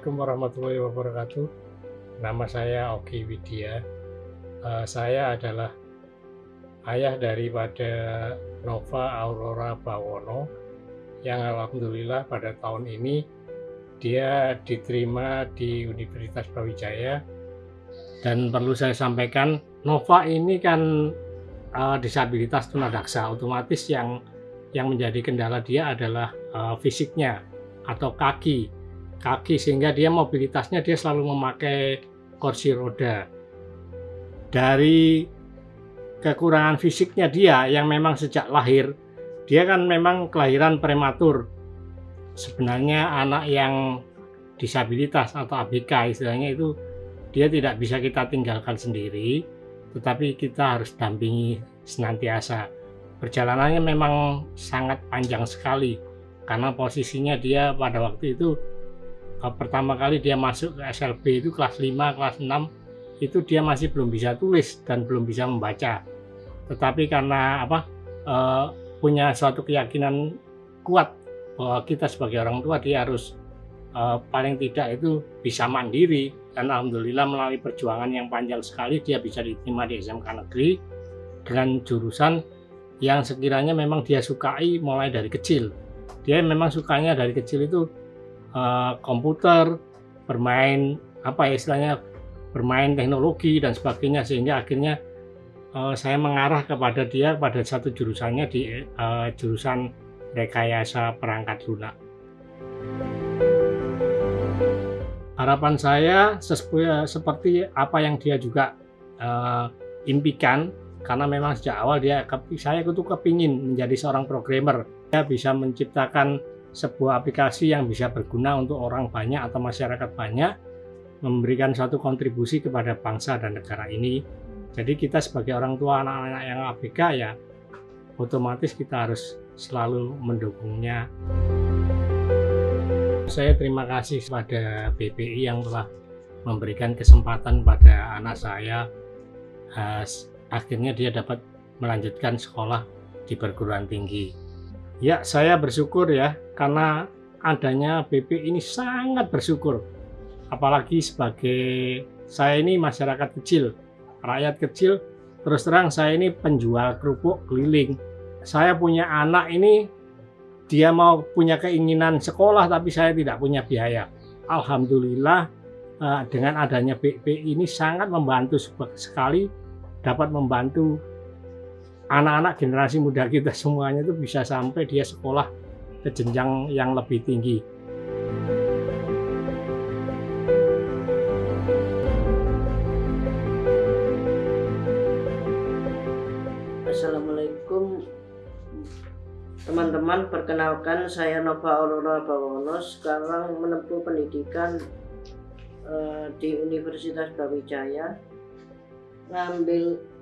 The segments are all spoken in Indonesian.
Assalamualaikum warahmatullahi wabarakatuh. Nama saya Ogi Widya. Saya adalah ayah daripada Nova Aurora Bawono yang alhamdulillah pada tahun ini dia diterima di Universitas Brawijaya. Dan perlu saya sampaikan, Nova ini kan disabilitas tunadaksa, otomatis yang menjadi kendala dia adalah fisiknya atau kaki, sehingga dia mobilitasnya dia selalu memakai kursi roda. Dari kekurangan fisiknya dia yang memang sejak lahir, dia kan memang kelahiran prematur. Sebenarnya anak yang disabilitas atau ABK istilahnya itu dia tidak bisa kita tinggalkan sendiri, tetapi kita harus dampingi senantiasa. Perjalanannya memang sangat panjang sekali karena posisinya dia pada waktu itu pertama kali dia masuk ke SLB itu kelas 5, kelas 6 itu dia masih belum bisa tulis dan belum bisa membaca. Tetapi karena punya suatu keyakinan kuat bahwa kita sebagai orang tua dia harus paling tidak itu bisa mandiri, dan alhamdulillah melalui perjuangan yang panjang sekali dia bisa diterima di SMK negeri dengan jurusan yang sekiranya memang dia sukai mulai dari kecil. Dia memang sukanya dari kecil itu komputer, bermain istilahnya bermain teknologi dan sebagainya, sehingga akhirnya saya mengarah kepada dia pada satu jurusannya di jurusan rekayasa perangkat lunak. Harapan saya seperti apa yang dia juga impikan, karena memang sejak awal saya itu kepingin menjadi seorang programmer. Dia bisa menciptakan sebuah aplikasi yang bisa berguna untuk orang banyak atau masyarakat banyak, memberikan suatu kontribusi kepada bangsa dan negara ini. Jadi kita sebagai orang tua anak-anak yang ABK ya otomatis kita harus selalu mendukungnya. Saya terima kasih kepada BPI yang telah memberikan kesempatan pada anak saya, akhirnya dia dapat melanjutkan sekolah di perguruan tinggi. Ya, saya bersyukur ya, karena adanya BPI ini sangat bersyukur. Apalagi sebagai saya ini masyarakat kecil, rakyat kecil, terus terang saya ini penjual kerupuk keliling. Saya punya anak ini, dia mau punya keinginan sekolah tapi saya tidak punya biaya. Alhamdulillah dengan adanya BPI ini sangat membantu sekali, dapat membantu anak-anak generasi muda kita semuanya itu bisa sampai dia sekolah ke jenjang yang lebih tinggi. Assalamualaikum teman-teman, perkenalkan saya Nova Aurora Bawono, sekarang menempuh pendidikan di Universitas Brawijaya, ngambil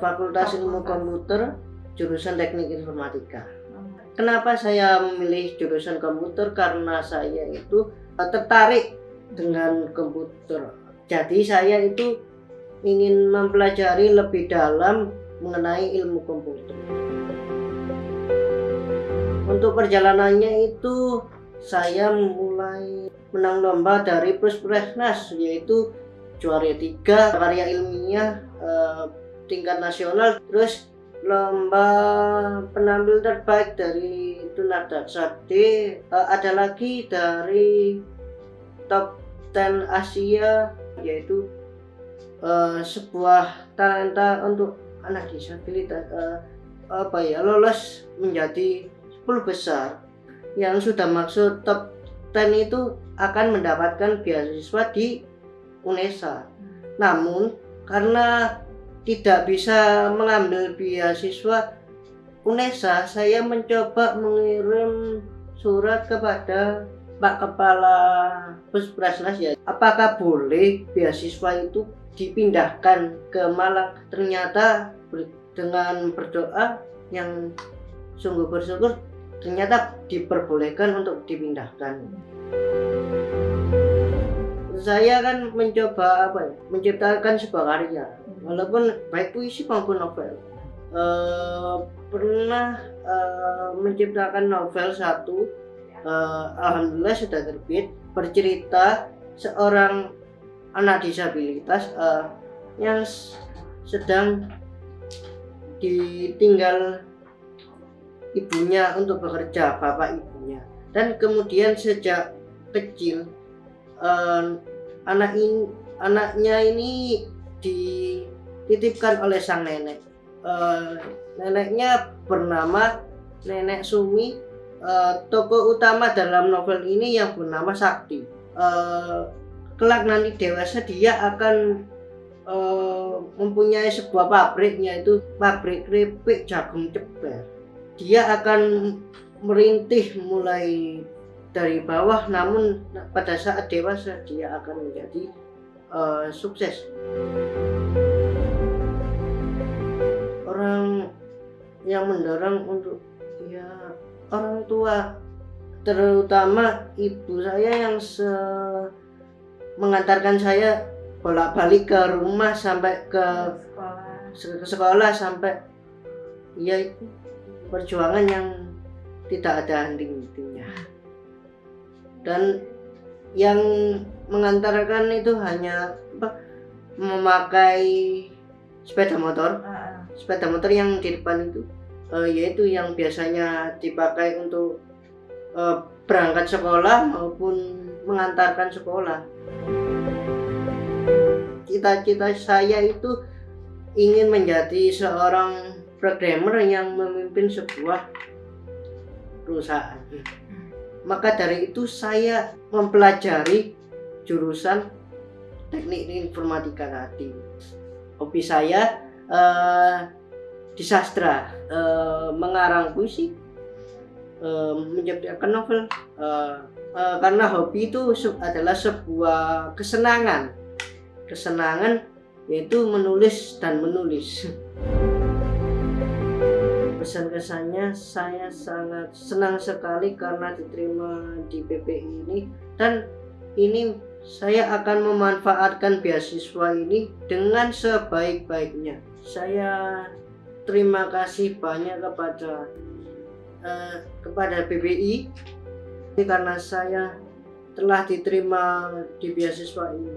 Fakultas Ilmu Komputer, jurusan Teknik Informatika. Kenapa saya memilih jurusan komputer? Karena saya itu tertarik dengan komputer. Jadi saya itu ingin mempelajari lebih dalam mengenai ilmu komputer. Untuk perjalanannya itu saya mulai menang lomba dari Puspresnas, yaitu juara 3 karya ilmiah tingkat nasional, terus lomba penampil terbaik dari tunadaksa D, ada lagi dari top 10 Asia, yaitu sebuah talenta untuk anak disabilitas lolos menjadi 10 besar. Yang sudah masuk top 10 itu akan mendapatkan beasiswa di UNESA. Namun karena tidak bisa mengambil beasiswa UNESA, saya mencoba mengirim surat kepada Pak Kepala Puspresnas ya, apakah boleh beasiswa itu dipindahkan ke Malang. Ternyata dengan berdoa yang sungguh bersyukur, ternyata diperbolehkan untuk dipindahkan. Saya kan mencoba menciptakan sebuah karya, walaupun baik puisi maupun novel. Pernah menciptakan novel satu, alhamdulillah sudah terbit, bercerita seorang anak disabilitas yang sedang ditinggal ibunya untuk bekerja, bapak ibunya. Dan kemudian sejak kecil anaknya ini dititipkan oleh sang nenek. Neneknya bernama Nenek Sumi. Tokoh utama dalam novel ini yang bernama Sakti. Kelak nanti dewasa dia akan mempunyai sebuah pabrik, yaitu pabrik keripik jagung ceper. Dia akan merintih mulai dari bawah, namun pada saat dewasa dia akan menjadi sukses. Orang yang mendorong untuk orang tua, terutama ibu saya yang mengantarkan saya bolak-balik ke rumah sampai ke sekolah sampai itu perjuangan yang tidak ada henti-hentinya. Dan yang mengantarkan itu hanya memakai sepeda motor yang di depan itu, yaitu yang biasanya dipakai untuk berangkat sekolah maupun mengantarkan sekolah. Cita-cita saya itu ingin menjadi seorang programmer yang memimpin sebuah perusahaan. Maka dari itu saya mempelajari jurusan teknik informatika tadi. Hobi saya di sastra, mengarang puisi, menciptakan novel, karena hobi itu adalah sebuah kesenangan yaitu menulis dan menulis. Pesan-kesannya, saya sangat senang sekali karena diterima di PPI ini, dan ini saya akan memanfaatkan beasiswa ini dengan sebaik-baiknya. Saya terima kasih banyak kepada PPI karena saya telah diterima di beasiswa ini.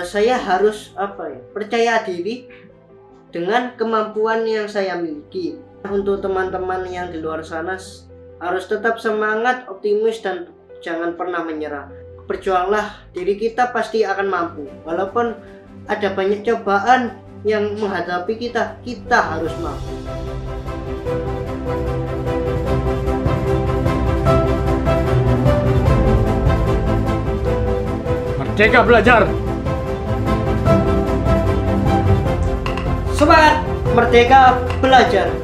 Saya harus percaya diri dengan kemampuan yang saya miliki. Untuk teman-teman yang di luar sana, harus tetap semangat, optimis, dan jangan pernah menyerah. Berjuanglah, diri kita pasti akan mampu. Walaupun ada banyak cobaan yang menghadapi kita harus mampu. Merdeka belajar! Semangat, merdeka belajar!